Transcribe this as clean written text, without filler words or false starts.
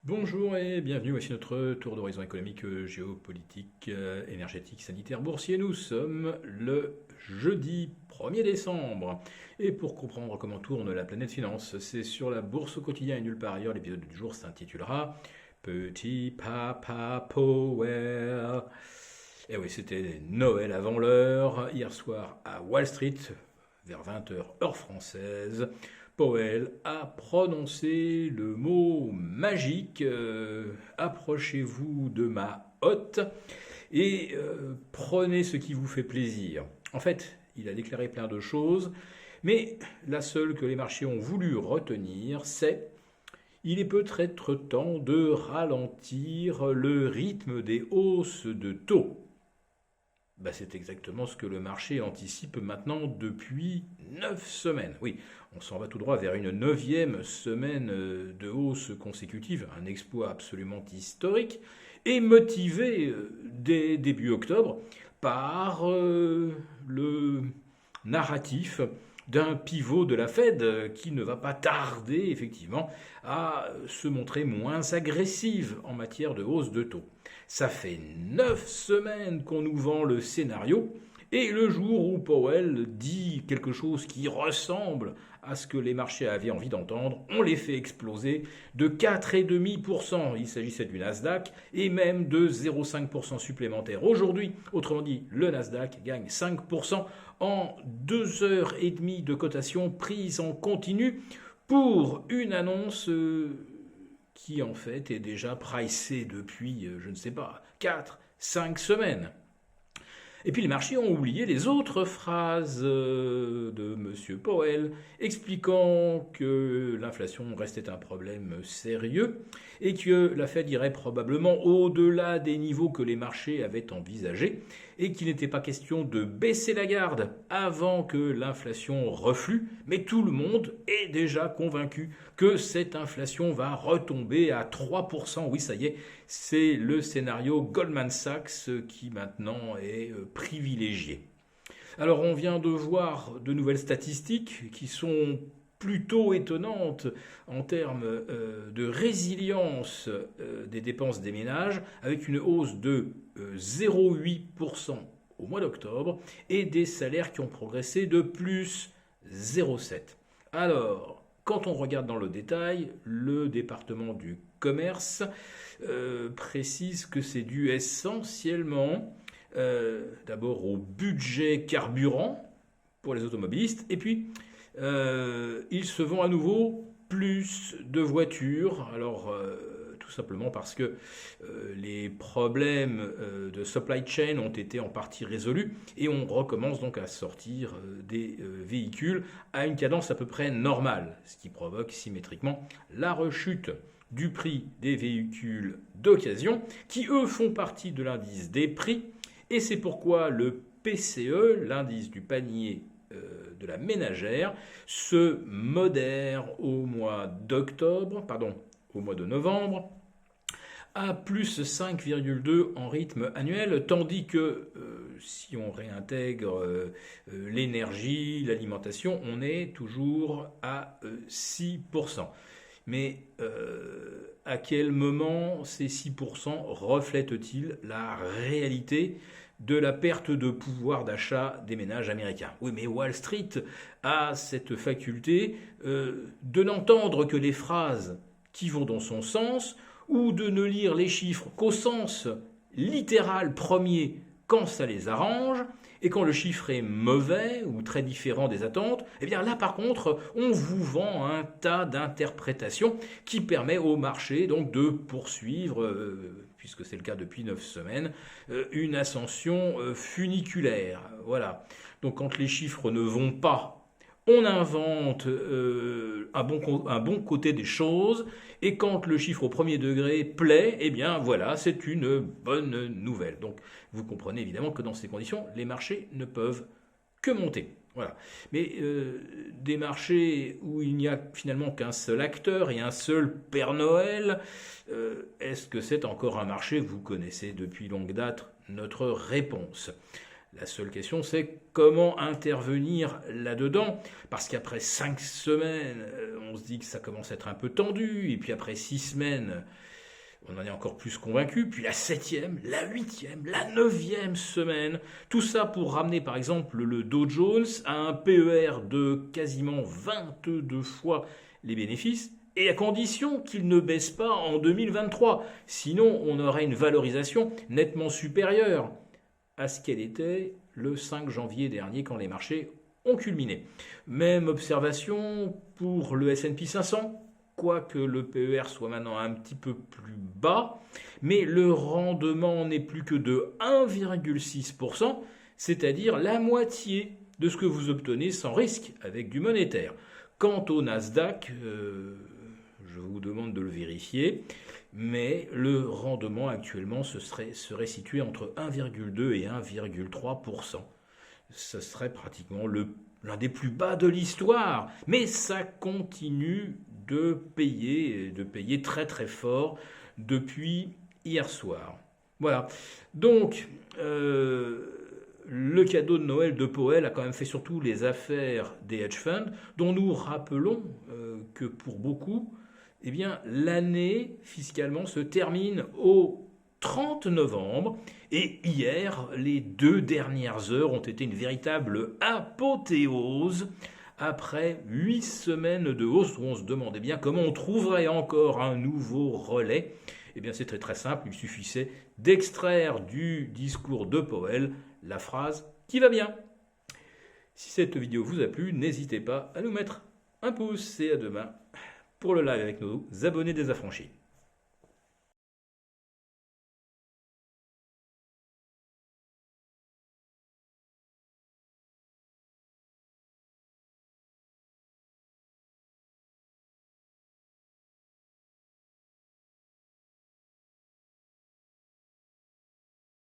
Bonjour et bienvenue, voici notre tour d'horizon économique, géopolitique, énergétique, sanitaire, boursier. Nous sommes le jeudi 1er décembre. Et pour comprendre comment tourne la planète finance, c'est sur la bourse au quotidien et nulle part ailleurs. L'épisode du jour s'intitulera Petit Papa Powell. Et oui, c'était Noël avant l'heure, hier soir à Wall Street, vers 20h heure française. Powell a prononcé le mot magique approchez-vous de ma hotte et prenez ce qui vous fait plaisir. En fait, il a déclaré plein de choses, mais la seule que les marchés ont voulu retenir, c'est il est peut-être temps de ralentir le rythme des hausses de taux. C'est exactement ce que le marché anticipe maintenant depuis 9 semaines. Oui, on s'en va tout droit vers une 9e semaine de hausse consécutive, un exploit absolument historique, et motivé dès début octobre par le narratif d'un pivot de la Fed qui ne va pas tarder effectivement à se montrer moins agressive en matière de hausse de taux. Ça fait 9 semaines qu'on nous vend le scénario et le jour où Powell dit quelque chose qui ressemble à ce que les marchés avaient envie d'entendre, on les fait exploser de 4,5%. Il s'agissait du Nasdaq et même de 0,5% supplémentaire. Aujourd'hui, autrement dit, le Nasdaq gagne 5% en 2h30 de cotation prise en continu pour une annonce qui en fait est déjà pricée depuis, je ne sais pas, 4-5 semaines. Et puis les marchés ont oublié les autres phrases de M. Powell expliquant que l'inflation restait un problème sérieux et que la Fed irait probablement au-delà des niveaux que les marchés avaient envisagés et qu'il n'était pas question de baisser la garde avant que l'inflation reflue, mais tout le monde est déjà convaincu que cette inflation va retomber à 3%. Oui, ça y est, c'est le scénario Goldman Sachs qui maintenant est privilégié. Alors on vient de voir de nouvelles statistiques qui sont plutôt étonnantes en termes de résilience des dépenses des ménages, avec une hausse de 0,8% au mois d'octobre et des salaires qui ont progressé de plus 0,7%. Alors, quand on regarde dans le détail, le département du commerce précise que c'est dû essentiellement d'abord au budget carburant pour les automobilistes et puis ils se vend à nouveau plus de voitures. Alors tout simplement parce que les problèmes de supply chain ont été en partie résolus et on recommence donc à sortir des véhicules à une cadence à peu près normale, ce qui provoque symétriquement la rechute du prix des véhicules d'occasion qui eux font partie de l'indice des prix et c'est pourquoi le PCE, l'indice du panier de la ménagère, se modère au mois de novembre, à plus 5,2 en rythme annuel, tandis que si on réintègre l'énergie, l'alimentation, on est toujours à 6%. Mais à quel moment ces 6% reflètent-ils la réalité de la perte de pouvoir d'achat des ménages américains? Oui, mais Wall Street a cette faculté de n'entendre que les phrases qui vont dans son sens ou de ne lire les chiffres qu'au sens littéral premier quand ça les arrange. Et quand le chiffre est mauvais ou très différent des attentes, eh bien là par contre, on vous vend un tas d'interprétations qui permet au marché donc de poursuivre, puisque c'est le cas depuis 9 semaines, une ascension funiculaire. Voilà. Donc quand les chiffres ne vont pas, on invente un bon côté des choses, et quand le chiffre au premier degré plaît, eh bien voilà, c'est une bonne nouvelle. Donc vous comprenez évidemment que dans ces conditions, les marchés ne peuvent que monter. Voilà. Mais des marchés où il n'y a finalement qu'un seul acteur et un seul Père Noël, est-ce que c'est encore un marché? Vous connaissez depuis longue date notre réponse. La seule question, c'est comment intervenir là-dedans. Parce qu'après 5 semaines, on se dit que ça commence à être un peu tendu. Et puis après 6 semaines, On en est encore plus convaincu. Puis la 7e, la 8e, la 9e semaine. Tout ça pour ramener par exemple le Dow Jones à un PER de quasiment 22 fois les bénéfices. Et à condition qu'il ne baisse pas en 2023. Sinon, on aurait une valorisation nettement supérieure à ce qu'elle était le 5 janvier dernier quand les marchés ont culminé. Même observation pour le S&P 500, quoique le PER soit maintenant un petit peu plus bas, mais le rendement n'est plus que de 1,6%, c'est-à-dire la moitié de ce que vous obtenez sans risque avec du monétaire. Quant au Nasdaq, je vous demande de le vérifier, mais le rendement actuellement serait situé entre 1,2 et 1,3%. Ce serait pratiquement l'un des plus bas de l'histoire, mais ça continue de payer très très fort depuis hier soir. Voilà, donc le cadeau de Noël de Powell a quand même fait surtout les affaires des hedge funds, dont nous rappelons que pour beaucoup, eh bien, l'année fiscalement se termine au 30 novembre. Et hier, les 2 dernières heures ont été une véritable apothéose. Après 8 semaines de hausse où on se demandait bien comment on trouverait encore un nouveau relais. Eh bien, c'est très très simple, il suffisait d'extraire du discours de Powell la phrase qui va bien. Si cette vidéo vous a plu, n'hésitez pas à nous mettre un pouce et à demain pour le live avec nos abonnés désaffranchis.